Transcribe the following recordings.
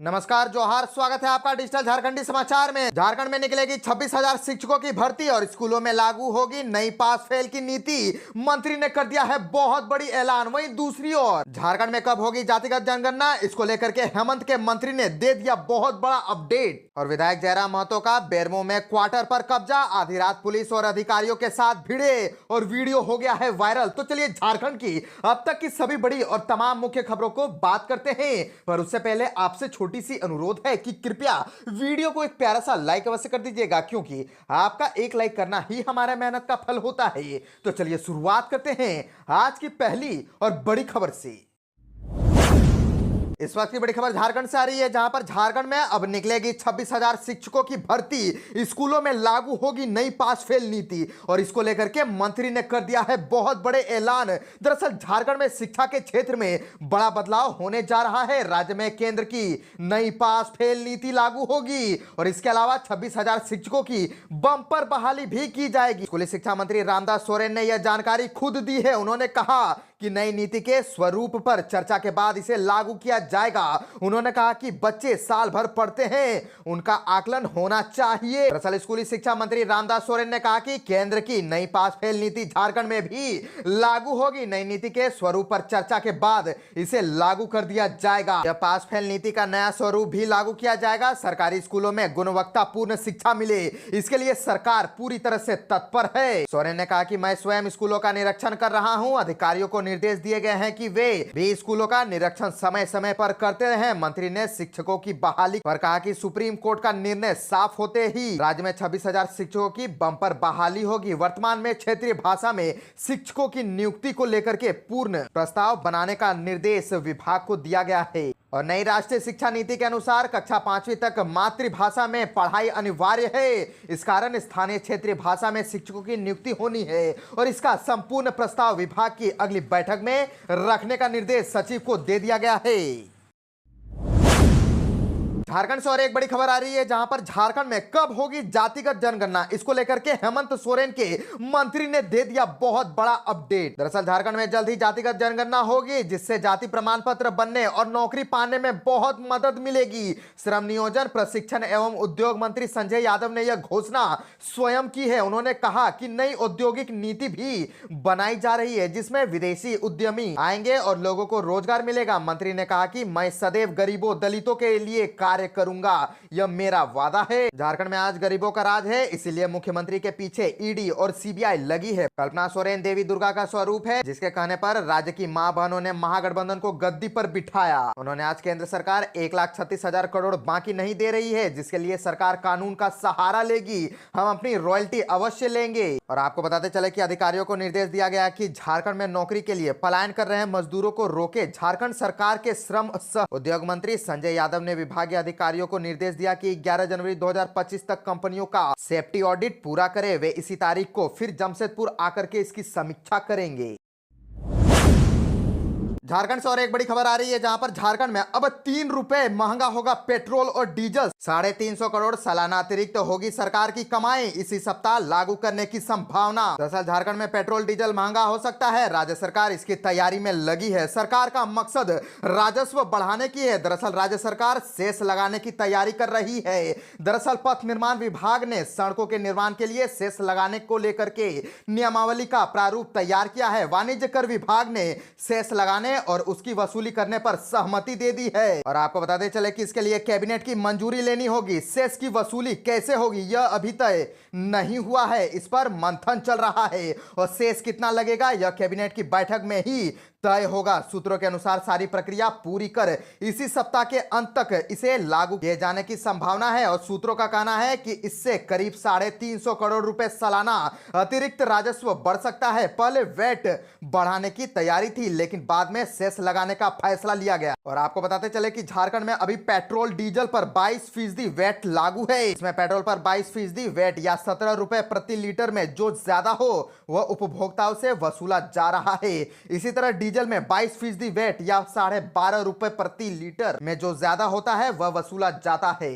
नमस्कार, जोहार। स्वागत है आपका डिजिटल झारखंडी समाचार में। झारखंड में निकलेगी 26,000 शिक्षकों की भर्ती और स्कूलों में लागू होगी नई पास फेल की नीति। मंत्री ने कर दिया है बहुत बड़ी ऐलान। वहीं दूसरी ओर झारखंड में कब होगी जातिगत जनगणना, इसको लेकर के हेमंत के मंत्री ने दे दिया बहुत बड़ा अपडेट। और विधायक जयराम महतो का बेरमो में क्वार्टर पर कब्जा, आधी रात पुलिस और अधिकारियों के साथ भिड़े और वीडियो हो गया है वायरल। तो चलिए झारखंड की अब तक की सभी बड़ी और तमाम मुख्य खबरों को बात करते हैं, पर उससे पहले आपसे छोटी सी अनुरोध है कि कृपया वीडियो को एक प्यारा सा लाइक अवश्य कर दीजिएगा, क्योंकि आपका एक लाइक करना ही हमारे मेहनत का फल होता है। तो चलिए शुरुआत करते हैं आज की पहली और बड़ी खबर से। इस वक्त की बड़ी खबर झारखंड से आ रही है, जहां पर झारखंड में अब निकलेगी 26,000 शिक्षकों की भर्ती। स्कूलों में लागू होगी नई पास फेल नीति और इसको लेकर के मंत्री ने कर दिया है बहुत बड़े ऐलान। दरअसल झारखंड में शिक्षा के क्षेत्र में बड़ा बदलाव होने जा रहा है। राज्य में केंद्र की नई पास फेल नीति लागू होगी और इसके अलावा 26,000 शिक्षकों की बंपर बहाली भी की जाएगी। स्कूली शिक्षा मंत्री रामदास सोरेन ने यह जानकारी खुद दी है। उन्होंने कहा कि नई नीति के स्वरूप पर चर्चा के बाद इसे लागू किया जाएगा। उन्होंने कहा कि बच्चे साल भर पढ़ते हैं, उनका आकलन होना चाहिए। दरअसल स्कूली शिक्षा मंत्री रामदास सोरेन ने कहा कि केंद्र की नई पास फेल नीति झारखंड में भी लागू होगी। नई नीति के स्वरूप पर चर्चा के बाद इसे लागू कर दिया जाएगा। यह पास फेल नीति का नया स्वरूप भी लागू किया जाएगा। सरकारी स्कूलों में गुणवत्तापूर्ण शिक्षा मिले, इसके लिए सरकार पूरी तरह से तत्पर है। सोरेन ने कहा कि मैं स्वयं स्कूलों का निरीक्षण कर रहा हूं। अधिकारियों को निर्देश दिए गए हैं कि वे भी स्कूलों का निरीक्षण समय समय पर करते रहें। मंत्री ने शिक्षकों की बहाली पर कहा कि सुप्रीम कोर्ट का निर्णय साफ होते ही राज्य में 26,000 शिक्षकों की बंपर बहाली होगी। वर्तमान में क्षेत्रीय भाषा में शिक्षकों की नियुक्ति को लेकर के पूर्ण प्रस्ताव बनाने का निर्देश विभाग को दिया गया है। और नई राष्ट्रीय शिक्षा नीति के अनुसार कक्षा 5वीं तक मातृभाषा में पढ़ाई अनिवार्य है। इस कारण स्थानीय क्षेत्रीय भाषा में शिक्षकों की नियुक्ति होनी है और इसका संपूर्ण प्रस्ताव विभाग की अगली बैठक में रखने का निर्देश सचिव को दे दिया गया है। झारखंड से और एक बड़ी खबर आ रही है, जहां पर झारखंड में कब होगी जातिगत जनगणना, इसको लेकर के हेमंत सोरेन के मंत्री ने दे दिया बहुत बड़ा अपडेट। दरअसल झारखंड में जल्द ही जातिगत जनगणना होगी, जिससे जाति प्रमाण पत्र बनने और नौकरी पाने में बहुत मदद मिलेगी। श्रम नियोजन, प्रशिक्षण एवं उद्योग मंत्री संजय यादव ने यह घोषणा स्वयं की है। उन्होंने कहा कि नई औद्योगिक नीति भी बनाई जा रही है, जिसमें विदेशी उद्यमी आएंगे और लोगों को रोजगार मिलेगा। मंत्री ने कहा कि मैं सदैव गरीबों दलितों के लिए कार्य करूंगा, यह मेरा वादा है। झारखंड में आज गरीबों का राज है, इसीलिए मुख्यमंत्री के पीछे ईडी और सीबीआई लगी है। कल्पना सोरेन देवी दुर्गा का स्वरूप है, जिसके कहने पर राज्य की मां बहनों ने महागठबंधन को गद्दी पर बिठाया। उन्होंने आज केंद्र सरकार 1,36,000 करोड़ बाकी नहीं दे रही है, जिसके लिए सरकार कानून का सहारा लेगी। हम अपनी रॉयल्टी अवश्य लेंगे। और आपको बताते चले कि अधिकारियों को निर्देश दिया गया कि झारखंड में नौकरी के लिए पलायन कर रहे मजदूरों को रोके। झारखंड सरकार के श्रम सह उद्योग मंत्री संजय यादव ने विभागीय अधिकारियों को निर्देश दिया कि 11 जनवरी 2025 तक कंपनियों का सेफ्टी ऑडिट पूरा करें। वे इसी तारीख को फिर जमशेदपुर आकर के इसकी समीक्षा करेंगे। झारखंड से और एक बड़ी खबर आ रही है, जहां पर झारखंड में अब 3 रुपए महंगा होगा पेट्रोल और डीजल। 350 करोड़ सालाना अतिरिक्त होगी सरकार की कमाई। इसी सप्ताह लागू करने की संभावना। दरअसल झारखंड में पेट्रोल डीजल महंगा हो सकता है। राज्य सरकार इसकी तैयारी में लगी है। सरकार का मकसद राजस्व बढ़ाने की है। दरअसल राज्य सरकार सेस लगाने की तैयारी कर रही है। दरअसल पथ निर्माण विभाग ने सड़कों के निर्माण के लिए सेस लगाने को लेकर के नियमावली का प्रारूप तैयार किया है। वाणिज्य कर विभाग ने सेस लगाने और उसकी वसूली करने पर सहमति दे दी है। और आपको बताते चले कि इसके लिए कैबिनेट की मंजूरी लेनी होगी। सेस की वसूली कैसे होगी, यह अभी तय नहीं हुआ है। इस पर मंथन चल रहा है और सेस कितना लगेगा, यह कैबिनेट की बैठक में ही तय होगा। सूत्रों के अनुसार सारी प्रक्रिया पूरी कर इसी सप्ताह के अंत तक इसे लागू किए जाने की संभावना है। और सूत्रों का कहना है कि इससे करीब 350 करोड़ रुपए सालाना अतिरिक्त राजस्व बढ़ सकता है। पहले वैट बढ़ाने की तैयारी थी, लेकिन बाद में सेस लगाने का फैसला लिया गया। और आपको बताते चले कि झारखंड में अभी पेट्रोल डीजल पर 22% वैट लागू है। इसमें पेट्रोल पर 22% वैट या 17 रुपए प्रति लीटर में जो ज्यादा हो वह उपभोक्ताओं से वसूला जा रहा है। इसी तरह डीजल में 22% वैट या 12.5 रुपए प्रति लीटर में जो ज्यादा होता है वह वसूला जाता है।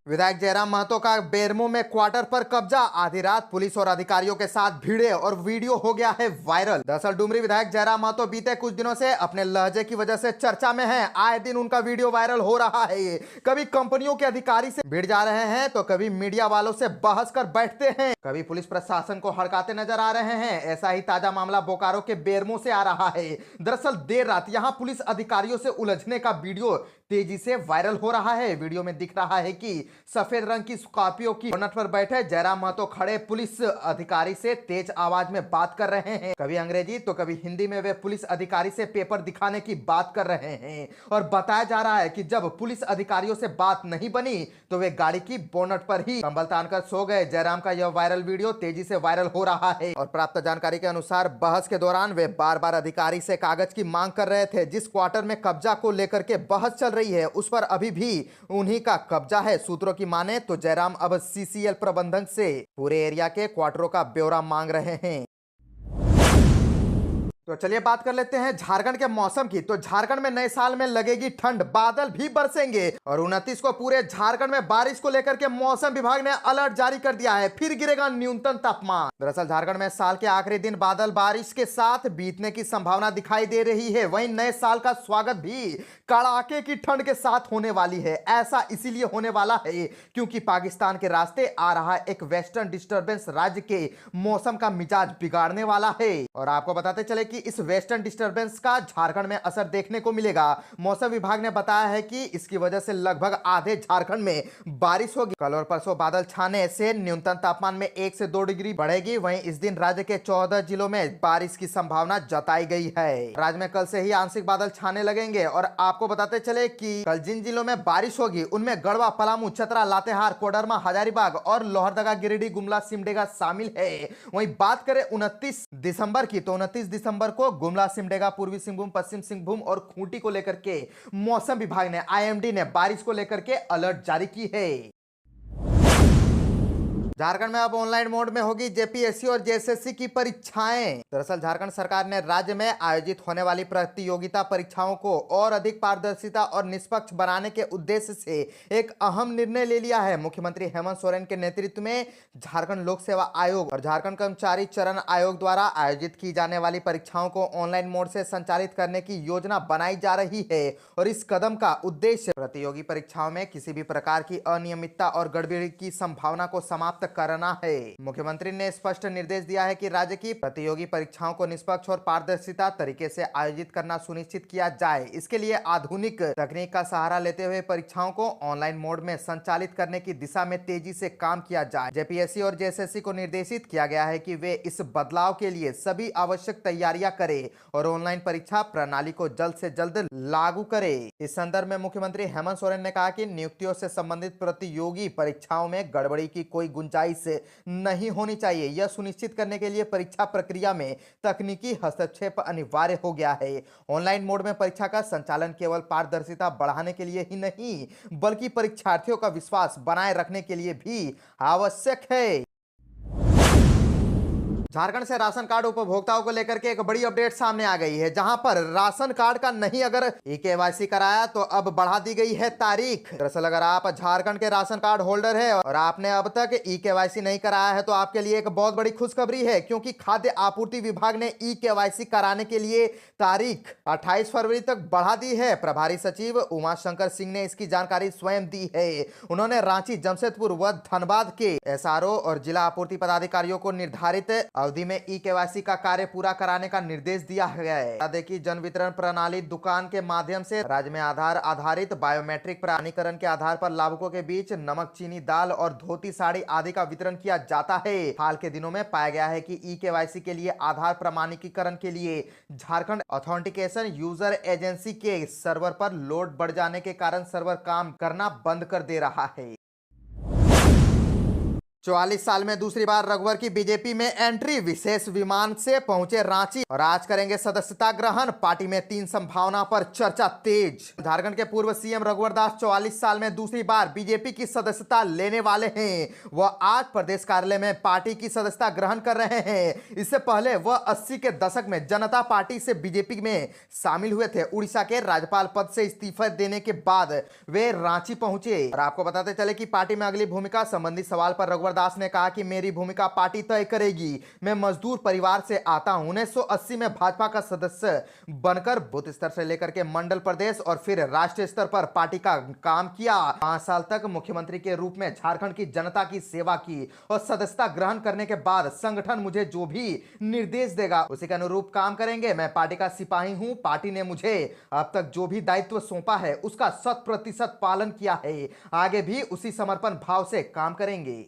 विधायक जयराम महतो का बेरमो में क्वार्टर पर कब्जा, आधी रात पुलिस और अधिकारियों के साथ भिड़े और वीडियो हो गया है वायरल। दरअसल डुमरी विधायक जयराम महतो बीते कुछ दिनों से अपने लहजे की वजह से चर्चा में हैं। आए दिन उनका वीडियो वायरल हो रहा है। कभी कंपनियों के अधिकारी से भिड़ जा रहे हैं तो कभी मीडिया वालों से बहस कर बैठते हैं, कभी पुलिस प्रशासन को हड़काते नजर आ रहे हैं। ऐसा ही ताजा मामला बोकारो के बेरमो से आ रहा है। दरअसल देर रात यहां पुलिस अधिकारियों से उलझने का वीडियो तेजी से वायरल हो रहा है। वीडियो में दिख रहा है कि सफेद रंग की स्कॉर्पियो की बोनट पर बैठे जयराम महतो खड़े पुलिस अधिकारी से तेज आवाज में बात कर रहे हैं। कभी अंग्रेजी तो कभी हिंदी में वे पुलिस अधिकारी से पेपर दिखाने की बात कर रहे हैं और बताया जा रहा है कि जब पुलिस अधिकारियों से बात नहीं बनी तो वे गाड़ी की बोनट पर ही कंबल तानकर सो गए। जयराम का यह वायरल वीडियो तेजी से वायरल हो रहा है और प्राप्त जानकारी के अनुसार बहस के दौरान वे बार बार अधिकारी से कागज की मांग कर रहे थे। जिस क्वार्टर में कब्जा को लेकर के बहस चल रही है उस पर अभी भी उन्हीं का कब्जा है। सूत्रों की माने तो जयराम अब सीसीएल प्रबंधक से पूरे एरिया के क्वार्टरों का ब्यौरा मांग रहे हैं। तो चलिए बात कर लेते हैं झारखंड के मौसम की। तो झारखंड में नए साल में लगेगी ठंड, बादल भी बरसेंगे और 29 को पूरे झारखंड में बारिश को लेकर के मौसम विभाग ने अलर्ट जारी कर दिया है। फिर गिरेगा न्यूनतम तापमान। दरअसल झारखंड में साल के आखिरी दिन बादल बारिश के साथ बीतने की संभावना दिखाई दे रही है। वहीं नए साल का स्वागत भी कड़ाके की ठंड के साथ होने वाली है। ऐसा इसीलिए होने वाला है क्योंकि पाकिस्तान के रास्ते आ रहा एक वेस्टर्न डिस्टर्बेंस राज्य के मौसम का मिजाज बिगाड़ने वाला है। और आपको बताते चले कि इस वेस्टर्न डिस्टर्बेंस का झारखंड में असर देखने को मिलेगा। मौसम विभाग ने बताया है कि इसकी वजह से लगभग आधे झारखंड में बारिश होगी। कल और परसों बादल छाने से न्यूनतम तापमान में 1 से 2 डिग्री बढ़ेगी। वहीं इस दिन राज्य के 14 जिलों में बारिश की संभावना जताई गई है। राज्य में कल से ही आंशिक बादल छाने लगेंगे और आपको बताते चले कि कल जिन जिलों में बारिश होगी उनमें गढ़वा, पलामू, चतरा, लातेहार, कोडरमा, हजारीबाग और लोहरदगा, गिरिडीह, गुमला, सिमडेगा शामिल है। वहीं बात करें 29 दिसंबर की तो 29 दिसंबर को गुमला, सिमडेगा, पूर्वी सिंहभूम, पश्चिम सिंहभूम और खूंटी को लेकर के मौसम विभाग ने आईएमडी ने बारिश को लेकर के अलर्ट जारी की है। झारखंड में अब ऑनलाइन मोड में होगी जेपीएससी और जेएसएससी की परीक्षाएं। दरअसल झारखंड सरकार ने राज्य में आयोजित होने वाली प्रतियोगिता परीक्षाओं को और अधिक पारदर्शिता और निष्पक्ष बनाने के उद्देश्य से एक अहम निर्णय ले लिया है। मुख्यमंत्री हेमंत सोरेन के नेतृत्व में झारखंड लोक सेवा आयोग और झारखंड कर्मचारी चयन आयोग द्वारा आयोजित की जाने वाली परीक्षाओं को ऑनलाइन मोड से संचालित करने की योजना बनाई जा रही है और इस कदम का उद्देश्य प्रतियोगी परीक्षाओं में किसी भी प्रकार की अनियमितता और गड़बड़ी की संभावना को समाप्त करना है। मुख्यमंत्री ने स्पष्ट निर्देश दिया है कि राज्य की प्रतियोगी परीक्षाओं को निष्पक्ष और पारदर्शिता तरीके से आयोजित करना सुनिश्चित किया जाए। इसके लिए आधुनिक तकनीक का सहारा लेते हुए परीक्षाओं को ऑनलाइन मोड में संचालित करने की दिशा में तेजी से काम किया जाए। जेपीएससी और जेएसएससी को निर्देशित किया गया है कि वे इस बदलाव के लिए सभी आवश्यक तैयारियां करें और ऑनलाइन परीक्षा प्रणाली को जल्द से जल्द लागू करे। इस संदर्भ में मुख्यमंत्री हेमंत सोरेन ने कहा कि नियुक्तियों से संबंधित प्रतियोगी परीक्षाओं में गड़बड़ी की कोई गुंजाइश नहीं होनी चाहिए। यह सुनिश्चित करने के लिए परीक्षा प्रक्रिया में तकनीकी हस्तक्षेप अनिवार्य हो गया है। ऑनलाइन मोड में परीक्षा का संचालन केवल पारदर्शिता बढ़ाने के लिए ही नहीं बल्कि परीक्षार्थियों का विश्वास बनाए रखने के लिए भी आवश्यक है। झारखंड से राशन कार्ड उपभोक्ताओं को लेकर के एक बड़ी अपडेट सामने आ गई है, जहां पर राशन कार्ड का नहीं अगर ई-केवाईसी कराया तो अब बढ़ा दी गई है तारीख। दरअसल अगर आप झारखंड के राशन कार्ड होल्डर है और आपने अब तक ई-केवाईसी नहीं कराया है तो आपके लिए एक बहुत बड़ी खुशखबरी है, क्योंकि खाद्य आपूर्ति विभाग ने ई-केवाईसी कराने के लिए तारीख 28 फरवरी तक बढ़ा दी है। प्रभारी सचिव उमा शंकर सिंह ने इसकी जानकारी स्वयं दी है। उन्होंने रांची, जमशेदपुर व धनबाद के एसआरओ और जिला आपूर्ति पदाधिकारियों को निर्धारित अवधि में ई-केवाईसी का कार्य पूरा कराने का निर्देश दिया गया है। बता दें कि जन वितरण प्रणाली दुकान के माध्यम से राज्य में आधार आधारित बायोमेट्रिक प्रमाणीकरण के आधार पर लाभुकों के बीच नमक, चीनी, दाल और धोती, साड़ी आदि का वितरण किया जाता है। हाल के दिनों में पाया गया है कि ई-केवाईसी के लिए आधार प्रमाणीकरण के लिए झारखंड ऑथेंटिकेशन यूजर एजेंसी के सर्वर पर लोड बढ़ जाने के कारण सर्वर काम करना बंद कर दे रहा है। 44 साल में दूसरी बार रघुवर की बीजेपी में एंट्री, विशेष विमान से पहुंचे रांची और आज करेंगे सदस्यता ग्रहण। पार्टी में 3 संभावना पर चर्चा तेज। झारखंड के पूर्व सीएम रघुवर दास 44 साल में दूसरी बार बीजेपी की सदस्यता लेने वाले हैं। वह आज प्रदेश कार्यालय में पार्टी की सदस्यता ग्रहण कर रहे हैं। इससे पहले वह 80 के दशक में जनता पार्टी से बीजेपी में शामिल हुए थे। उड़ीसा के राज्यपाल पद से इस्तीफा देने के बाद वे रांची पहुंचे। और आपको बताते चले कि पार्टी में अगली भूमिका संबंधी सवाल पर रघुवर दास ने कहा कि मेरी भूमिका पार्टी तय करेगी। मैं मजदूर परिवार से आता हूं। 1980 में भाजपा का सदस्य बनकर बूथ स्तर से लेकर के मंडल, प्रदेश और फिर राष्ट्रीय स्तर पर पार्टी का काम किया। 5 साल तक मुख्यमंत्री के रूप में झारखंड की जनता की सेवा की और सदस्यता ग्रहण करने के बाद संगठन मुझे जो भी निर्देश देगा उसी के अनुरूप काम करेंगे। मैं पार्टी का सिपाही हूं। पार्टी ने मुझे अब तक जो भी दायित्व सौंपा है उसका 100% पालन किया है। आगे भी उसी समर्पण भाव से काम करेंगे।